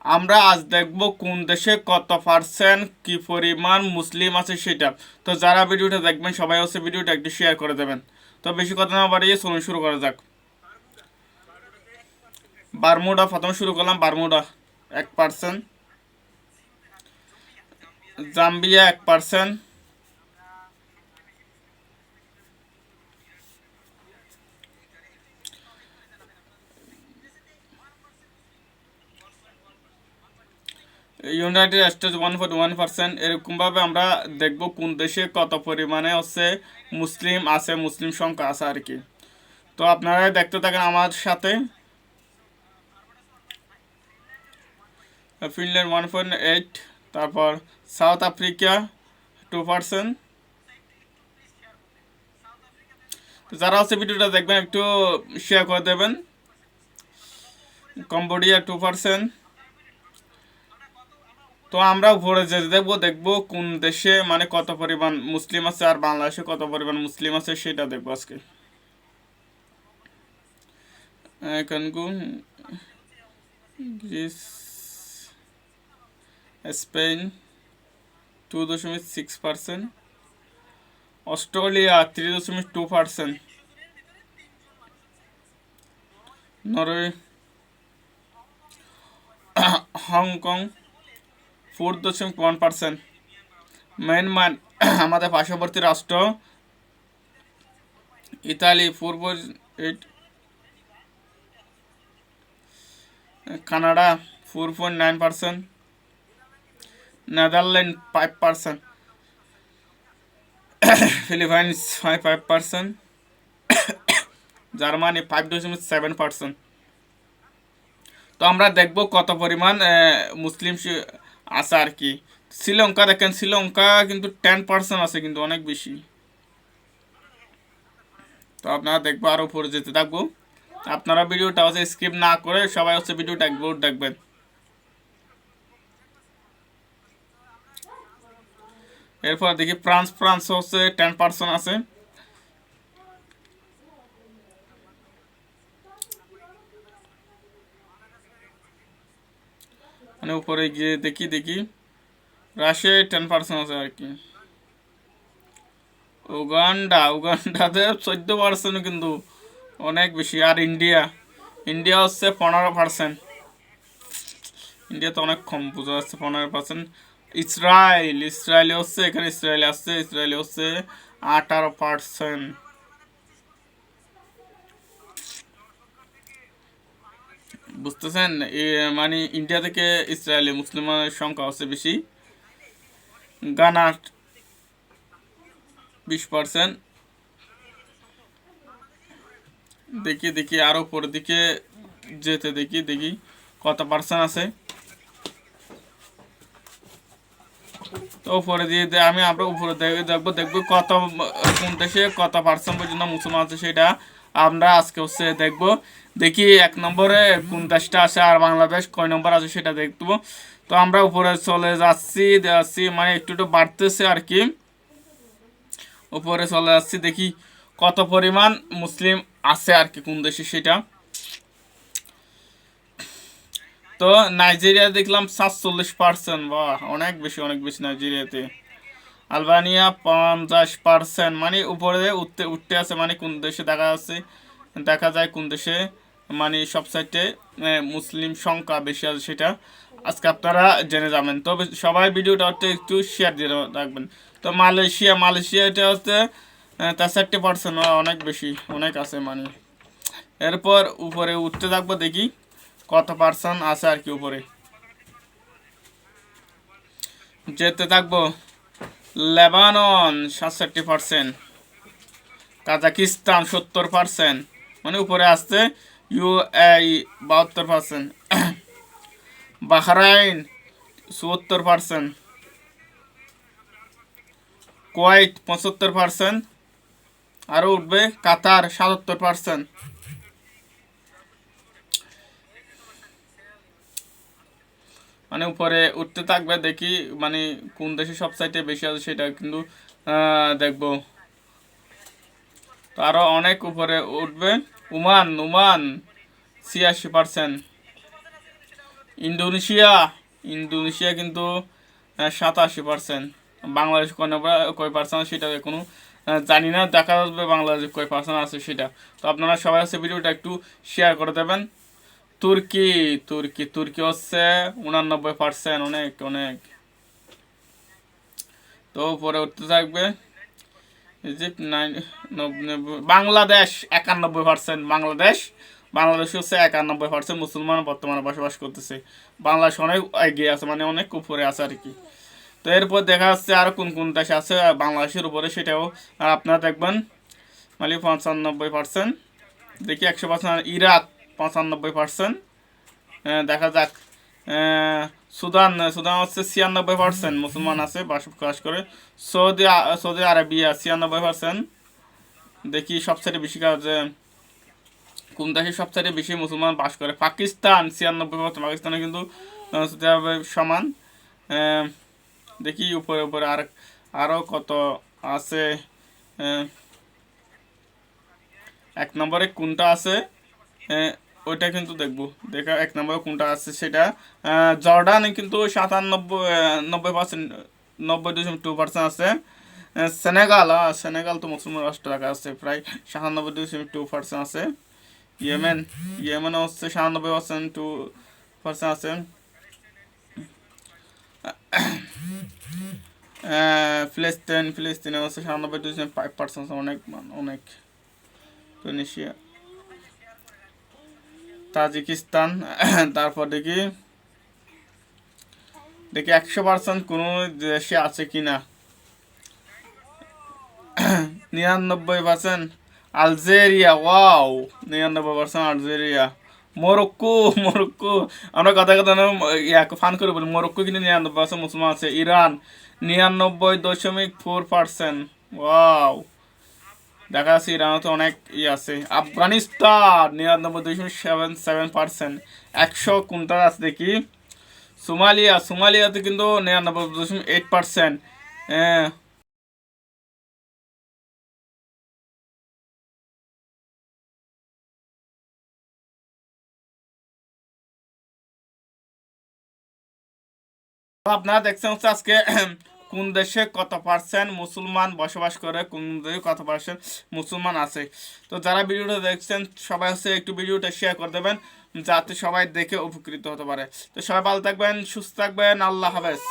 আমরা আজ দেখব কোন দেশে কত পার্সেন্ট কি পরিমাণ মুসলিম আছে সেটা। তো যারা ভিডিওটা দেখবেন সবাই হচ্ছে ভিডিওটা একটু শেয়ার করে দেবেন। তো বেশি কথা না বাড়িয়ে চলুন শুরু করা যাক। বারমুডা প্রথম শুরু করলাম, বারমুডা 1%, জাম্বিয়া 1%, ইউনাইটেড স্টেটস 1.1%। এরকমভাবে আমরা দেখব কোন দেশে কত পরিমাণে হচ্ছে মুসলিম আছে, মুসলিম সংখ্যা আছে আর কি। তো আপনারা দেখতে থাকেন আমার সাথে। ফিনল্যান্ড 1.8, তারপর সাউথ আফ্রিকা 2%। তো যারা হচ্ছে ভিডিওটা দেখবেন একটু শেয়ার করে দেবেন। কম্বোডিয়া 2%। তো আমরা উপরে যে দেখবো কোন দেশে মানে কত পরিমাণ মুসলিম আছে আর বাংলাদেশে কত পরিমাণ মুসলিম আছে সেটা দেখবো আজকে। Congo, Greece, Spain 2.6%, Australia 3.2%, Norway, Hong Kong 4.1%, Myanmar আমাদের পার্শ্ববর্তী রাষ্ট্র, Italy 4.8, Canada 4.9%, Netherland 5%, Philippines 5%, Germany 5.7%। তো আমরা দেখব কত পরিমাণ মুসলিম আছে আর কি। শ্রীলঙ্কা দেখেন, শ্রীলঙ্কা কিন্তু 10% আছে, কিন্তু অনেক বেশি। তো আপনারা দেখবো আরও উপরে যেতে থাকবো। আপনারা ভিডিওটা হচ্ছে স্কিপ না করে সবাই হচ্ছে ভিডিওটা একবার দেখবেন। এরপর দেখি ফ্রান্স, ফ্রান্স হচ্ছে 10% আছে। মানে উপরে গিয়ে দেখি রাশিয়ায় 10% আছে আর কি। উগান্ডাতে 14%, কিন্তু অনেক বেশি। আর ইন্ডিয়া, ইন্ডিয়া হচ্ছে 15%। ইন্ডিয়া তো অনেক কম, বোঝা যাচ্ছে 15%। ইসরায়েল হচ্ছে, এখানে ইসরায়েল হচ্ছে 18%। বুঝতেছেন, মানে ইন্ডিয়া থেকে ইসরায়েলে মুসলমানের সংখ্যা হচ্ছে বেশি। গানা 20%। দেখি আরো উপরের দিকে যেতে দেখি কত পার্সেন্ট আছে। তো উপরে আমরা উপরে দেখবো কত কোন দেশে কত পার্সেন্ট পর্যন্ত মুসলমান আছে সেটা আমরা আজকে হচ্ছে দেখবো। দেখি 1 নম্বরে কোন দেশটা আছে আর বাংলাদেশ কয় নম্বর আছে সেটা দেখবো। তো আমরা উপরে চলে যাচ্ছি মানে একটু বাড়তেছে আর কি। উপরে চলে যাচ্ছি, দেখি কত পরিমাণ মুসলিম আছে আর কি কোন দেশে সেটা। তো নাইজেরিয়া দেখলাম 47%, বা অনেক বেশি নাইজেরিয়াতে। আলবানিয়া 50%, মানে উপরে উঠতে আছে, মানে কোন দেশে দেখা যায় কোন দেশে মানে সব সাইটে মুসলিম সংখ্যা বেশি আছে সেটা আজকে আপনারা জেনে যাবেন। তবে সবাই ভিডিওটা হচ্ছে একটু শেয়ার দিয়ে রাখবেন। তো মালয়েশিয়া এটা হচ্ছে 63%, অনেক বেশি, অনেক আছে মানে। এরপর উপরে উঠতে থাকবো, দেখি কত পার্সেন্ট আছে আর কি। উপরে যেতে থাকবো। লেবানন 67%, কাজাকিস্তান 70%, মানে উপরে আসছে। ইউএই 72%, বাহরাইন 74%, কুয়েত 75%, আরও উঠবে কাতার 77%। মানে উপরে উঠতে থাকবে, দেখি মানে কোন দেশে সব সাইটে বেশি আছে সেটা কিন্তু দেখবো। তো আরও অনেক উপরে উঠবে। ওমান 86%, ইন্দোনেশিয়া, ইন্দোনেশিয়া কিন্তু 87%। বাংলাদেশ কয় পার্সেন্ট সেটা কোনো জানি না, দেখা যাবে বাংলাদেশ কয় পার্সেন্ট আছে সেটা। তো আপনারা সবাই হচ্ছে ভিডিওটা একটু শেয়ার করে দেবেন। তুর্কি, তুর্কি তুর্কি হচ্ছে 89%, অনেক অনেক। তো পরে উঠতে থাকবে ইজিপ্ট 90, বাংলাদেশ 91%। বাংলাদেশ, বাংলাদেশ হচ্ছে 91% মুসলমান বর্তমানে বসবাস করতেছে। বাংলাদেশ অনেক এগিয়ে আছে, মানে অনেক উপরে আছে আর কি। তো এরপর দেখা যাচ্ছে আর কোন কোন দেশ আছে বাংলাদেশের উপরে, সেটাও আপনারা দেখবেন। মালি 95%, দেখি 100%। ইরাক 95%, দেখা যাক। সুদান, সুদান হচ্ছে 96% মুসলমান আছে বসবাস করে। Saudi Arabia 96%। দেখি সবচেয়ে বেশি কাজে কোন দেশে সবচেয়ে বেশি মুসলমান বাস করে। পাকিস্তান 96%, পাকিস্তানে কিন্তু সৌদি আরবের সমান। আহ, দেখি উপরে উপরে আরও কত আছে। আহ, 1 নম্বরে কোনটা আছে ওইটা কিন্তু দেখবো, দেখা 1 নম্বরে কোনটা আছে সেটা। জর্ডান কিন্তু 90%, 90.2% আছে। সেনেগাল, সেনেগাল তো মুসলমান রাষ্ট্র রাখা আছে, প্রায় 97.2% আছে। ইয়েমেন, ইয়েমেন হচ্ছে 97%, 2%আছে। ফিলিস্তিন, ফিলিস্তিনে হচ্ছে 97.5%, অনেক অনেক। তুনিশিয়া, তাজিকিস্তান তারপর দেখি দেখি 100% কোনো দেশে আছে কিনা। 99%, Algeria, wow, 99% Algeria. Morocco, Morocco, আমরা কথা কথা ফান করে বলি মরক্কো কিন্তু 99% মুসলমান আছে। ইরান 99.4%, ওয়াও, দেখা যাচ্ছে ইরানও তো অনেক আছে। আফগানিস্তান 99.77%। 100 কোনটা আছে দেখি। সোমালিয়া, সোমালিয়াতে কিন্তু 99.8%। হ্যাঁ, আপনারা দেখছেন হচ্ছে আজকে কোন দেশে কত পার্সেন্ট মুসলমান বসবাস করে, কোন দেশে কত পার্সেন্ট মুসলমান আছে। তো যারা ভিডিওটা দেখছেন সবাই হচ্ছে একটু ভিডিওটা শেয়ার করে দেবেন, যাতে সবাই দেখে উপকৃত হতে পারে। তো সবাই ভালো থাকবেন, সুস্থ থাকবেন, আল্লাহ হাফেজ।